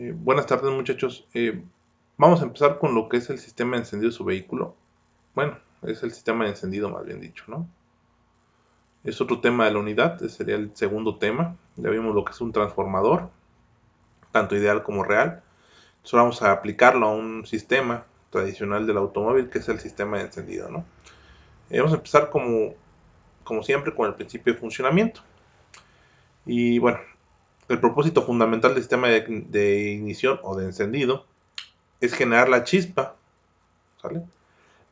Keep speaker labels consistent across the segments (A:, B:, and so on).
A: Buenas tardes muchachos. Vamos a empezar con lo que es el sistema de encendido de su vehículo. Bueno, es el sistema de encendido más bien dicho, ¿no? Es otro tema de la unidad, ese sería el segundo tema. Ya vimos lo que es un transformador, tanto ideal como real. Entonces vamos a aplicarlo a un sistema tradicional del automóvil que es el sistema de encendido, ¿no? Vamos a empezar como siempre con el principio de funcionamiento. Y bueno, el propósito fundamental del sistema de ignición o de encendido es generar la chispa, ¿sale?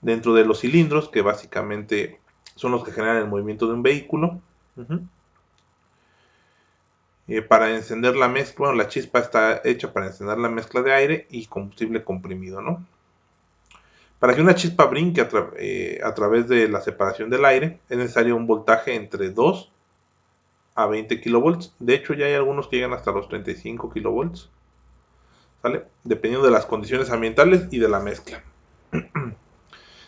A: Dentro de los cilindros, que básicamente son los que generan el movimiento de un vehículo. Uh-huh. Para encender la mezcla, bueno, la chispa está hecha para encender la mezcla de aire y combustible comprimido, ¿no? Para que una chispa brinque a través de la separación del aire, es necesario un voltaje entre 2 a 20 kilovolts. De hecho, ya hay algunos que llegan hasta los 35 kilovolts, ¿vale? Dependiendo de las condiciones ambientales y de la mezcla.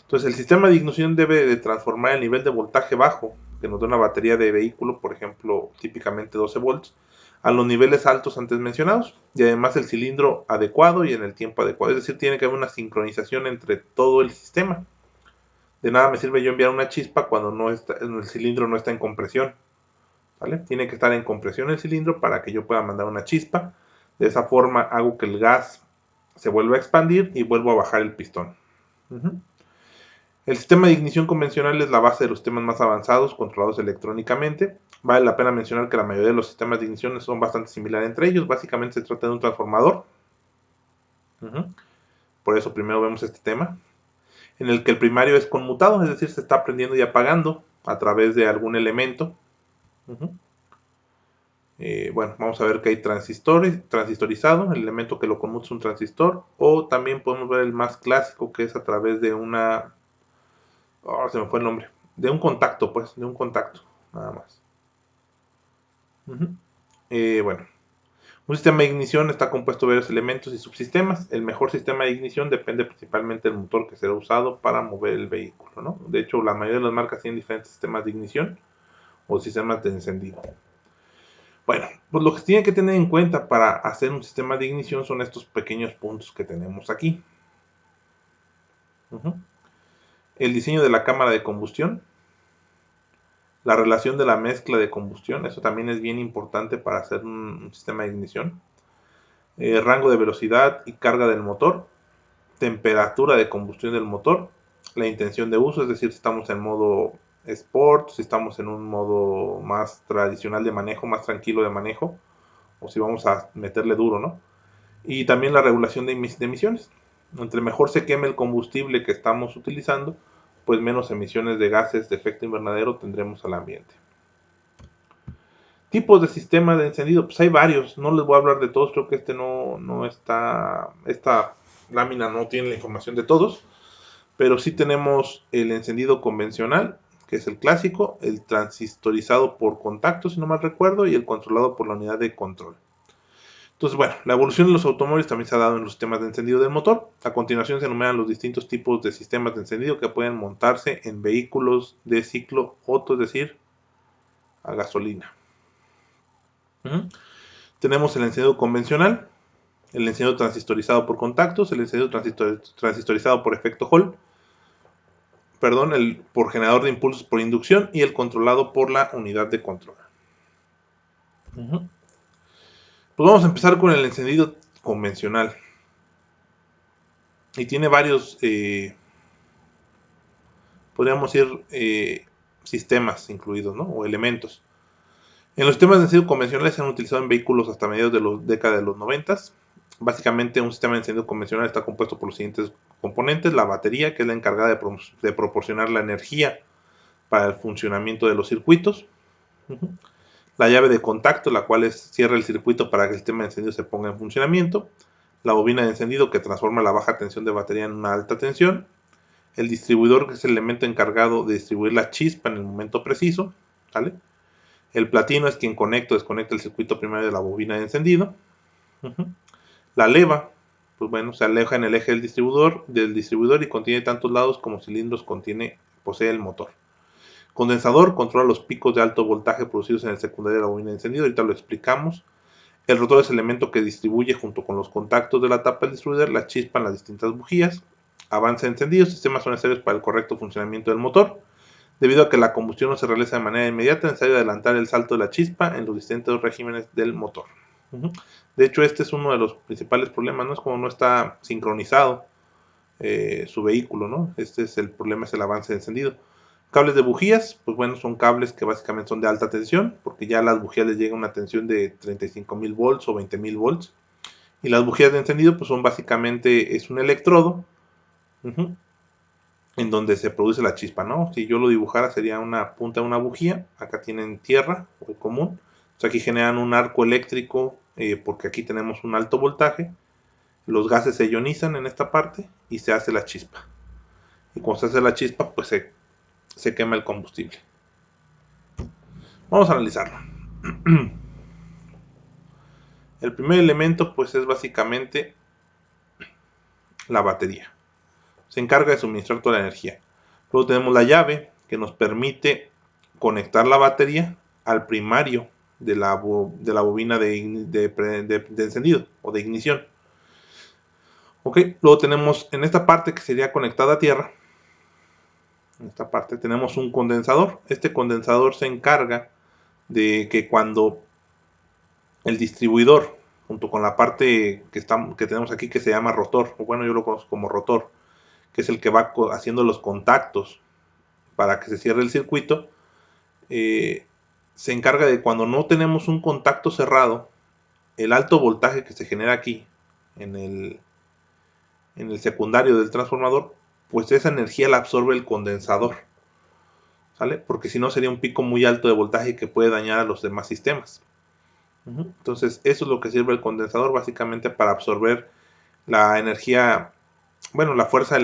A: Entonces, el sistema de ignición debe de transformar el nivel de voltaje bajo, que nos da una batería de vehículo, por ejemplo, típicamente 12 volts, a los niveles altos antes mencionados, y además el cilindro adecuado y en el tiempo adecuado. Es decir, tiene que haber una sincronización entre todo el sistema. De nada me sirve yo enviar una chispa cuando el cilindro no está en compresión, ¿vale? Tiene que estar en compresión el cilindro para que yo pueda mandar una chispa. De esa forma hago que el gas se vuelva a expandir y vuelvo a bajar el pistón. Uh-huh. El sistema de ignición convencional es la base de los sistemas más avanzados controlados electrónicamente. Vale la pena mencionar que la mayoría de los sistemas de ignición son bastante similares entre ellos. Básicamente se trata de un transformador. Por eso primero vemos este tema. En el que el primario es conmutado, es decir, se está prendiendo y apagando a través de algún elemento. Bueno, vamos a ver que hay transistorizado, el elemento que lo conmuta es un transistor. O también podemos ver el más clásico, que es a través de una... Oh, se me fue el nombre. De un contacto, pues, de un contacto, nada más. Bueno, un sistema de ignición está compuesto de varios elementos y subsistemas. El mejor sistema de ignición depende principalmente del motor que será usado para mover el vehículo, ¿no? De hecho, la mayoría de las marcas tienen diferentes sistemas de ignición o sistemas de encendido. Bueno, pues lo que se tiene que tener en cuenta para hacer un sistema de ignición son estos pequeños puntos que tenemos aquí. El diseño de la cámara de combustión, la relación de la mezcla de combustión, eso también es bien importante para hacer un sistema de ignición. Rango de velocidad y carga del motor, temperatura de combustión del motor, la intención de uso, es decir, si estamos en modo Sport, si estamos en un modo más tradicional de manejo, más tranquilo de manejo, o si vamos a meterle duro, ¿no? Y también la regulación de emisiones. Entre mejor se queme el combustible que estamos utilizando, pues menos emisiones de gases de efecto invernadero tendremos al ambiente. Tipos de sistema de encendido, pues hay varios, no les voy a hablar de todos, creo que no está, esta lámina no tiene la información de todos, pero sí tenemos el encendido convencional, que es el clásico, el transistorizado por contacto, si no mal recuerdo, y el controlado por la unidad de control. Entonces, bueno, la evolución de los automóviles también se ha dado en los sistemas de encendido del motor. A continuación se enumeran los distintos tipos de sistemas de encendido que pueden montarse en vehículos de ciclo Otto, es decir, a gasolina. Tenemos el encendido convencional, el encendido transistorizado por contactos, el encendido transistorizado por efecto Hall, el por generador de impulsos por inducción y el controlado por la unidad de control. Pues vamos a empezar con el encendido convencional. Y tiene varios, podríamos decir, sistemas incluidos, ¿no? O elementos. En los sistemas de encendido convencionales se han utilizado en vehículos hasta mediados de la década de los 90. Básicamente un sistema de encendido convencional está compuesto por los siguientes componentes: la batería, que es la encargada de proporcionar la energía para el funcionamiento de los circuitos; la llave de contacto, la cual cierra el circuito para que el sistema de encendido se ponga en funcionamiento; la bobina de encendido, que transforma la baja tensión de batería en una alta tensión; el distribuidor, que es el elemento encargado de distribuir la chispa en el momento preciso, ¿vale? El platino es quien conecta o desconecta el circuito primario de la bobina de encendido. La leva, pues bueno, se aleja en el eje del distribuidor y contiene tantos lados como cilindros posee el motor. Condensador controla los picos de alto voltaje producidos en el secundario de la bobina de encendido, ahorita lo explicamos. El rotor es el elemento que distribuye junto con los contactos de la tapa del distribuidor la chispa en las distintas bujías. Avance de encendido. Sistemas son necesarios para el correcto funcionamiento del motor. Debido a que la combustión no se realiza de manera inmediata, es necesario adelantar el salto de la chispa en los distintos regímenes del motor. De hecho, este es uno de los principales problemas, ¿no? Es como no está sincronizado su vehículo, ¿no? Este es el problema, es el avance de encendido. Cables de bujías, pues bueno, son cables que básicamente son de alta tensión, porque ya a las bujías les llega una tensión de 35.000 volts o 20.000 volts. Y las bujías de encendido, pues son básicamente, es un electrodo, en donde se produce la chispa, ¿no? Si yo lo dibujara sería una punta de una bujía, acá tienen tierra, muy común. Entonces aquí generan un arco eléctrico, porque aquí tenemos un alto voltaje. Los gases se ionizan en esta parte y se hace la chispa. Y cuando se hace la chispa, pues se quema el combustible. Vamos a analizarlo. El primer elemento, pues, es básicamente la batería. Se encarga de suministrar toda la energía. Luego tenemos la llave, que nos permite conectar la batería al primario de la bobina de encendido o de ignición. Ok, luego tenemos en esta parte que sería conectada a tierra. En esta parte tenemos un condensador. Este condensador se encarga de que cuando el distribuidor, junto con la parte que tenemos aquí que se llama rotor, o bueno, yo lo conozco como rotor, que es el que va haciendo los contactos para que se cierre el circuito, se encarga de cuando no tenemos un contacto cerrado, el alto voltaje que se genera aquí en el secundario del transformador, pues esa energía la absorbe el condensador, ¿sale? Porque si no sería un pico muy alto de voltaje que puede dañar a los demás sistemas. Entonces eso es lo que sirve el condensador, básicamente para absorber la energía, bueno, la fuerza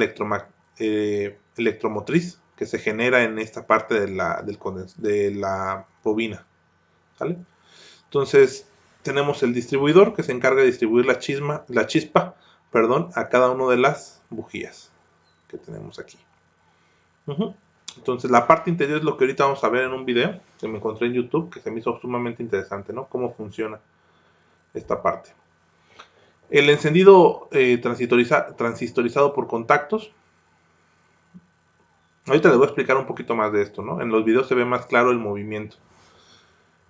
A: electromotriz que se genera en esta parte de la bobina, ¿sale? Entonces tenemos el distribuidor que se encarga de distribuir la chispa, a cada una de las bujías que tenemos aquí. Entonces la parte interior es lo que ahorita vamos a ver en un video que me encontré en YouTube, que se me hizo sumamente interesante, ¿no? Cómo funciona esta parte. El encendido transistorizado por contactos. Ahorita les voy a explicar un poquito más de esto, ¿no? En los videos se ve más claro el movimiento.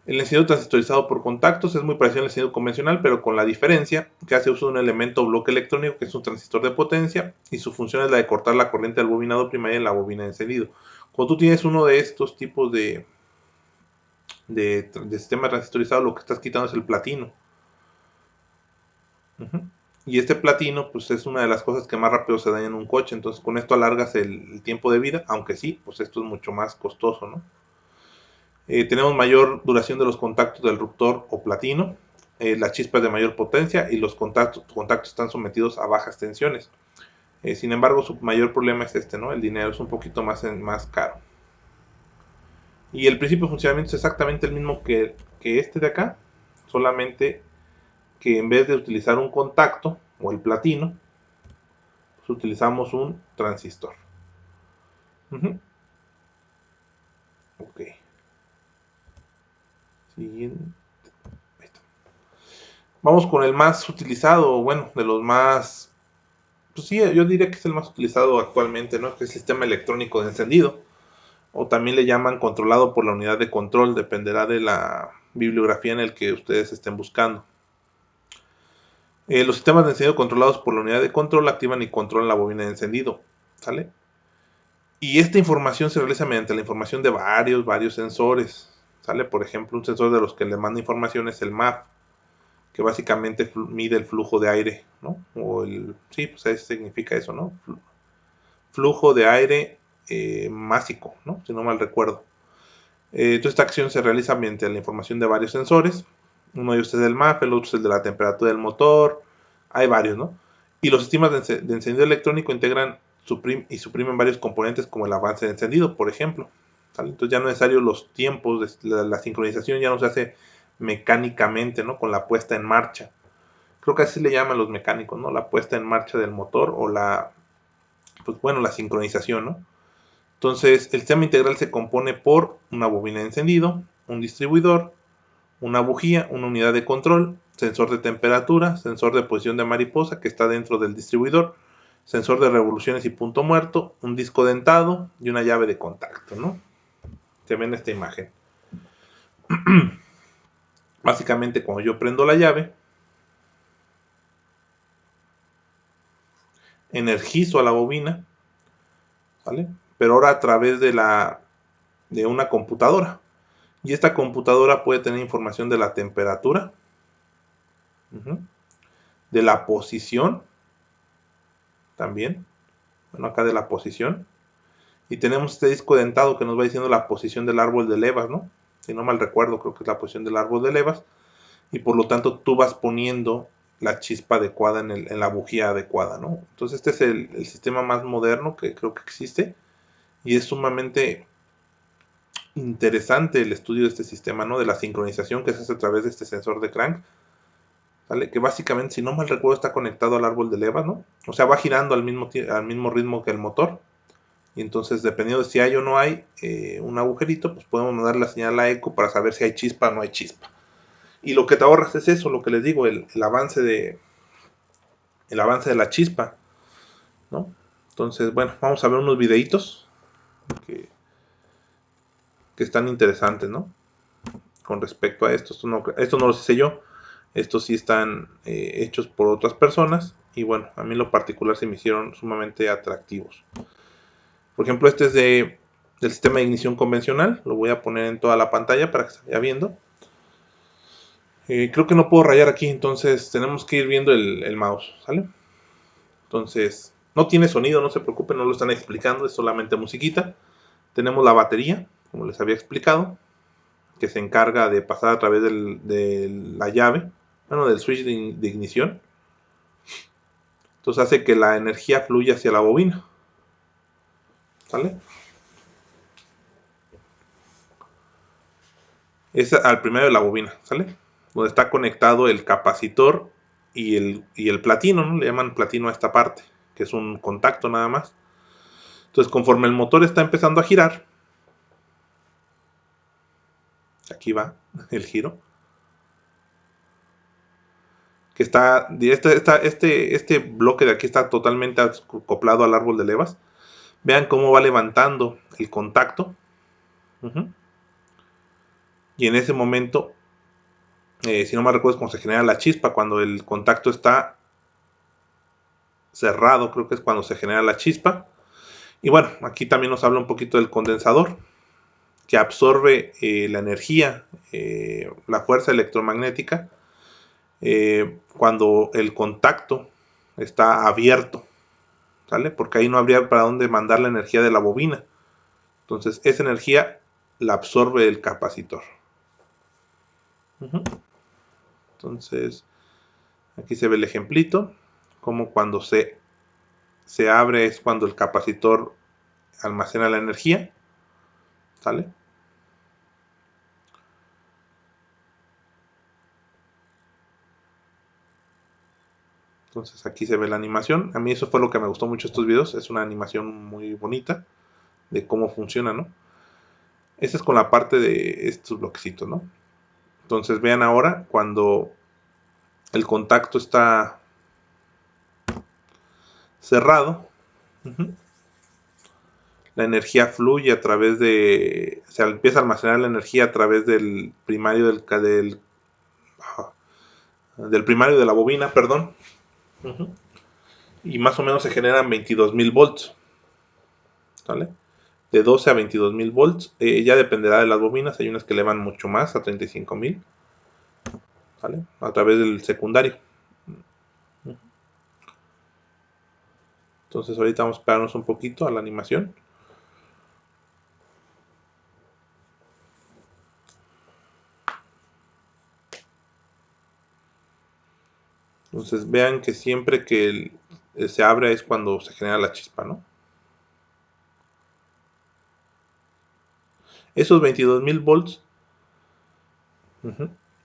A: El encendido transistorizado por contactos es muy parecido al encendido convencional, pero con la diferencia que hace uso de un elemento bloque electrónico que es un transistor de potencia y su función es la de cortar la corriente del bobinado primaria en la bobina de encendido. Cuando tú tienes uno de estos tipos de sistema transistorizado, lo que estás quitando es el platino. Y este platino, pues es una de las cosas que más rápido se daña en un coche. Entonces con esto alargas el tiempo de vida, aunque sí, pues esto es mucho más costoso, ¿no? Tenemos mayor duración de los contactos del ruptor o platino. La chispa es de mayor potencia y los contactos están sometidos a bajas tensiones. Sin embargo, su mayor problema es este, ¿no? El dinero es un poquito más caro. Y el principio de funcionamiento es exactamente el mismo que este de acá, solamente que en vez de utilizar un contacto o el platino, pues utilizamos un transistor. Ok. Siguiente. Ahí está. Vamos con el más utilizado, bueno, de los más, pues sí, yo diría que es el más utilizado actualmente, ¿no? Que es el sistema electrónico de encendido, o también le llaman controlado por la unidad de control, dependerá de la bibliografía en el que ustedes estén buscando. Los sistemas de encendido controlados por la unidad de control activan y controlan la bobina de encendido, ¿sale? Y esta información se realiza mediante la información de varios sensores, ¿sale? Por ejemplo, un sensor de los que le manda información es el MAP, que básicamente mide el flujo de aire, ¿no? Sí, pues eso significa eso, ¿no? Flujo de aire másico, ¿no? Si no mal recuerdo. Entonces esta acción se realiza mediante la información de varios sensores. Uno de ellos es el MAP, el otro es el de la temperatura del motor. Hay varios, ¿no? Y los sistemas de encendido electrónico integran y suprimen varios componentes como el avance de encendido, por ejemplo. ¿Sale? Entonces ya no es necesario los tiempos, la sincronización ya no se hace mecánicamente, ¿no? Con la puesta en marcha. Creo que así le llaman los mecánicos, ¿no? La puesta en marcha del motor o la sincronización, ¿no? Entonces, el sistema integral se compone por una bobina de encendido, un distribuidor, una bujía, una unidad de control sensor de temperatura, sensor de posición de mariposa que está dentro del distribuidor, sensor de revoluciones y punto muerto, un disco dentado y una llave de contacto, ¿no? Se ve en esta imagen. Básicamente, cuando yo prendo la llave, energizo a la bobina, ¿vale? Pero ahora a través de una computadora. Y esta computadora puede tener información de la temperatura, de la posición, también, bueno, acá de la posición. Y tenemos este disco dentado que nos va diciendo la posición del árbol de levas, ¿no? Si no mal recuerdo, creo que es la posición del árbol de levas. Y por lo tanto tú vas poniendo la chispa adecuada en la bujía adecuada, ¿no? Entonces este es el sistema más moderno que creo que existe. Y es sumamente interesante el estudio de este sistema, ¿no? De la sincronización que se hace a través de este sensor de crank, ¿vale? Que básicamente, si no mal recuerdo, está conectado al árbol de levas, ¿no? O sea, va girando al mismo ritmo que el motor. Y entonces, dependiendo de si hay o no hay un agujerito, pues podemos mandar la señal a eco para saber si hay chispa o no hay chispa. Y lo que te ahorras es eso, lo que les digo, el avance de la chispa, ¿no? Entonces, bueno, vamos a ver unos videitos que, que están interesantes, ¿no? Con respecto a esto. Esto no lo hice yo. Estos sí están hechos por otras personas. Y bueno, a mí en lo particular se me hicieron sumamente atractivos. Por ejemplo, este es del sistema de ignición convencional. Lo voy a poner en toda la pantalla para que se vaya viendo. Creo que no puedo rayar aquí, entonces tenemos que ir viendo el mouse, ¿sale? Entonces, no tiene sonido, no se preocupen, no lo están explicando, es solamente musiquita. Tenemos la batería, como les había explicado, que se encarga de pasar a través de la llave, bueno, del switch de ignición. Entonces hace que la energía fluya hacia la bobina, ¿sale? Es al primero de la bobina, ¿sale? Donde está conectado el capacitor y el platino, ¿no? Le llaman platino a esta parte, que es un contacto nada más. Entonces, conforme el motor está empezando a girar, aquí va el giro, que este bloque de aquí está totalmente acoplado al árbol de levas. Vean cómo va levantando el contacto. Y en ese momento, si no me recuerdo, es cuando se genera la chispa, cuando el contacto está cerrado, creo que es cuando se genera la chispa. Y bueno, aquí también nos habla un poquito del condensador, que absorbe la energía, la fuerza electromagnética, cuando el contacto está abierto, ¿sale? Porque ahí no habría para dónde mandar la energía de la bobina. Entonces, esa energía la absorbe el capacitor. Entonces, aquí se ve el ejemplito, como cuando se abre es cuando el capacitor almacena la energía, ¿sale? Entonces aquí se ve la animación. A mí eso fue lo que me gustó mucho de estos videos. Es una animación muy bonita de cómo funciona, ¿no? Esa es con la parte de estos bloquecitos, ¿no? Entonces vean ahora cuando el contacto está cerrado, la energía fluye a través se empieza a almacenar la energía a través del primario del primario de la bobina, perdón. Y más o menos se generan 22.000 volts, ¿vale? De 12 a 22.000 volts, ya dependerá de las bobinas, hay unas que elevan mucho más, a 35.000, ¿vale? A través del secundario. Entonces ahorita vamos a esperarnos un poquito a la animación. Entonces vean que siempre que se abre es cuando se genera la chispa, ¿no? Esos 22.000 volts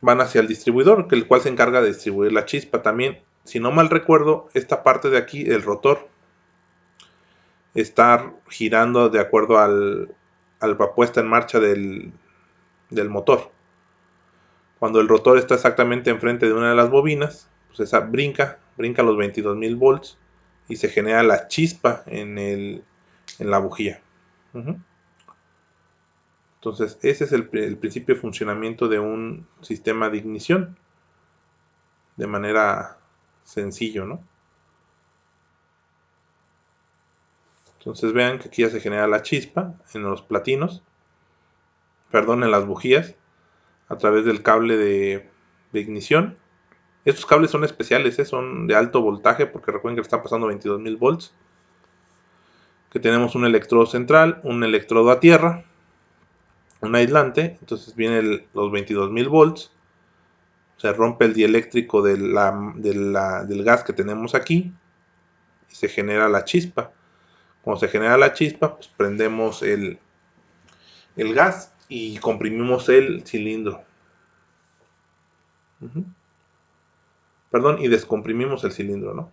A: van hacia el distribuidor, el cual se encarga de distribuir la chispa también. Si no mal recuerdo, esta parte de aquí, el rotor, está girando de acuerdo a la puesta en marcha del motor. Cuando el rotor está exactamente enfrente de una de las bobinas, pues esa brinca los 22.000 volts y se genera la chispa en la bujía. Entonces, ese es el principio de funcionamiento de un sistema de ignición de manera sencillo, ¿no? Entonces vean que aquí ya se genera la chispa en los platinos, perdón, en las bujías, a través del cable de ignición. Estos cables son especiales, son de alto voltaje, porque recuerden que están pasando 22.000 volts. Que tenemos un electrodo central, un electrodo a tierra, un aislante, entonces vienen los 22.000 volts, se rompe el dieléctrico del gas que tenemos aquí y se genera la chispa. Cuando se genera la chispa, pues prendemos el gas y comprimimos el cilindro. Perdón, y descomprimimos el cilindro, ¿no?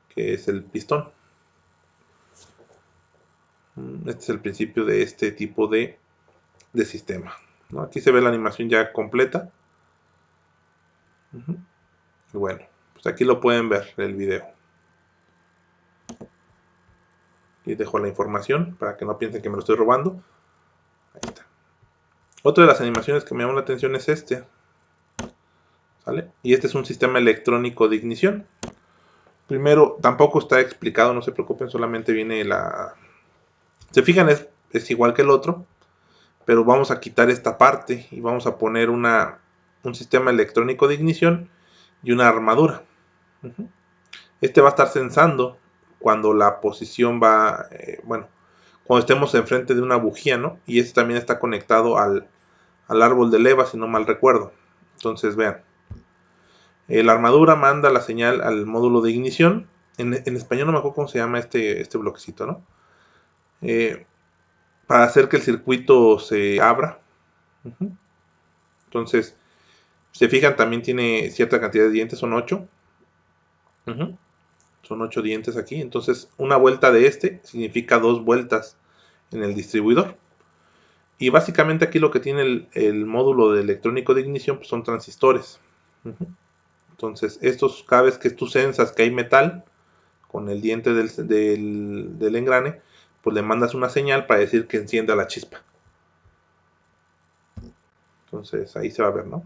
A: Que es el pistón. Este es el principio de este tipo de sistema, ¿no? Aquí se ve la animación ya completa. Y bueno, pues aquí lo pueden ver el video. Y dejo la información para que no piensen que me lo estoy robando. Ahí está. Otra de las animaciones que me llamó la atención es este. ¿Sale? Y este es un sistema electrónico de ignición. Primero, tampoco está explicado, no se preocupen, solamente viene la... Se fijan, es igual que el otro, pero vamos a quitar esta parte y vamos a poner un sistema electrónico de ignición y una armadura. Este va a estar sensando cuando la posición va, bueno, cuando estemos enfrente de una bujía, ¿no? Y este también está conectado al árbol de leva, si no mal recuerdo. Entonces, vean. La armadura manda la señal al módulo de ignición. En español no me acuerdo cómo se llama este bloquecito, ¿no? Para hacer que el circuito se abra. Entonces, se fijan, también tiene cierta cantidad de dientes, son 8. Son 8 dientes aquí. Entonces, una vuelta de este significa 2 vueltas en el distribuidor. Y básicamente aquí lo que tiene el módulo de electrónico de ignición pues son transistores. Entonces, estos cada vez que tú sensas que hay metal con el diente del engrane, pues le mandas una señal para decir que encienda la chispa. Entonces, ahí se va a ver, ¿no?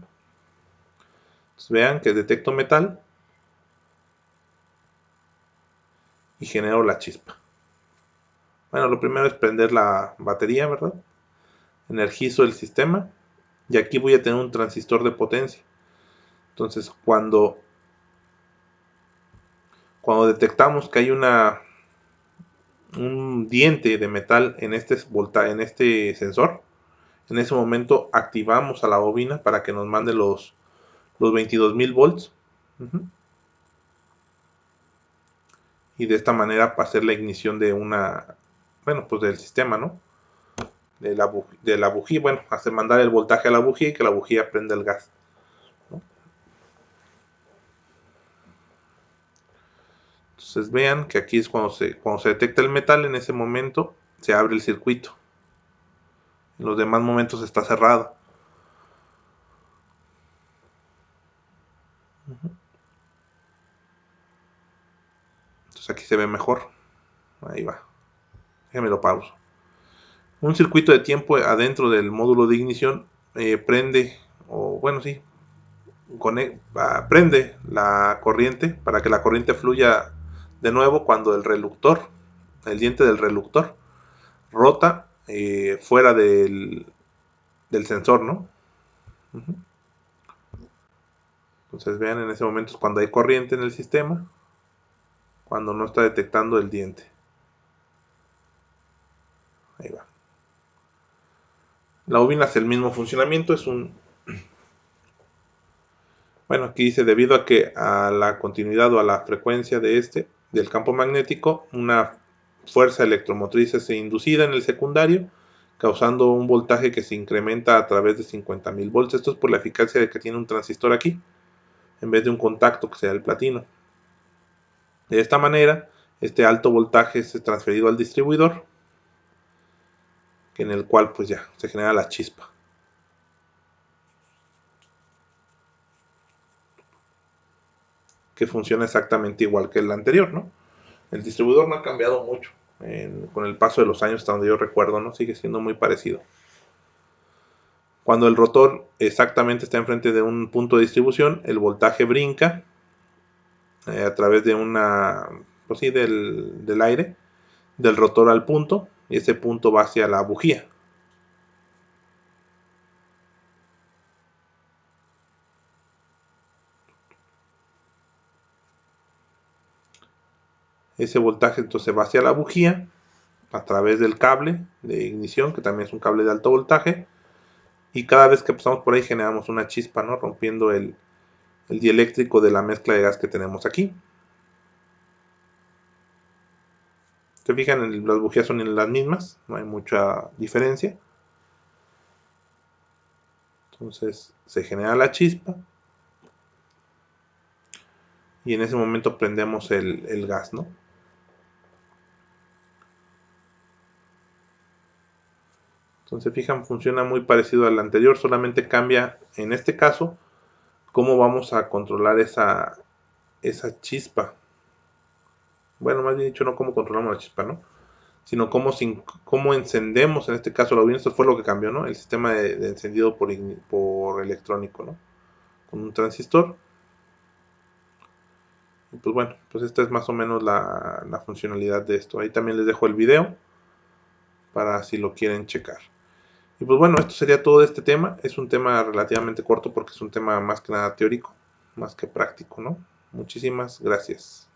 A: Entonces, vean que detecto metal y genero la chispa. Bueno, lo primero es prender la batería, ¿verdad? Energizo el sistema y aquí voy a tener un transistor de potencia. Entonces, cuando detectamos que hay un diente de metal en este sensor, en ese momento activamos a la bobina para que nos mande los 22.000 volts. Y de esta manera para hacer la ignición de pues del sistema, ¿no? De la bujía, bueno, hacer mandar el voltaje a la bujía y que la bujía prenda el gas, ¿no? Entonces vean que aquí es cuando se detecta el metal, en ese momento se abre el circuito. En los demás momentos está cerrado. Entonces aquí se ve mejor. Ahí va. Déjenme lo pauso. Un circuito de tiempo adentro del módulo de ignición prende, o bueno, sí, prende la corriente para que la corriente fluya de nuevo cuando el diente del reluctor, rota fuera del sensor, ¿no? Entonces vean, en ese momento es cuando hay corriente en el sistema, cuando no está detectando el diente. Ahí va. La bobina hace el mismo funcionamiento, bueno, aquí dice, debido a que a la continuidad o a la frecuencia del campo magnético, una fuerza electromotriz es inducida en el secundario, causando un voltaje que se incrementa a través de 50.000 volts. Esto es por la eficacia de que tiene un transistor aquí, en vez de un contacto que sea el platino. De esta manera, este alto voltaje es transferido al distribuidor en el cual pues ya se genera la chispa. Que funciona exactamente igual que el anterior, ¿no? El distribuidor no ha cambiado mucho con el paso de los años, hasta donde yo recuerdo, ¿no? Sigue siendo muy parecido. Cuando el rotor exactamente está enfrente de un punto de distribución, el voltaje brinca a través de pues sí, del aire, del rotor al punto, y ese punto va hacia la bujía. Ese voltaje entonces va hacia la bujía a través del cable de ignición, que también es un cable de alto voltaje, y cada vez que pasamos por ahí generamos una chispa, ¿no? Rompiendo el dieléctrico de la mezcla de gas que tenemos aquí. Se fijan, las bujías son las mismas, no hay mucha diferencia. Entonces se genera la chispa y en ese momento prendemos el gas, ¿no? Entonces fijan, funciona muy parecido al anterior, solamente cambia en este caso cómo vamos a controlar esa chispa. Bueno, más bien dicho, no cómo controlamos la chispa, ¿no? Sino cómo encendemos, en este caso la bobina. Esto fue lo que cambió, ¿no? El sistema de encendido por electrónico, ¿no? Con un transistor. Y pues bueno, pues esta es más o menos la funcionalidad de esto. Ahí también les dejo el video para si lo quieren checar. Y pues bueno, esto sería todo de este tema. Es un tema relativamente corto porque es un tema más que nada teórico, más que práctico, ¿no? Muchísimas gracias.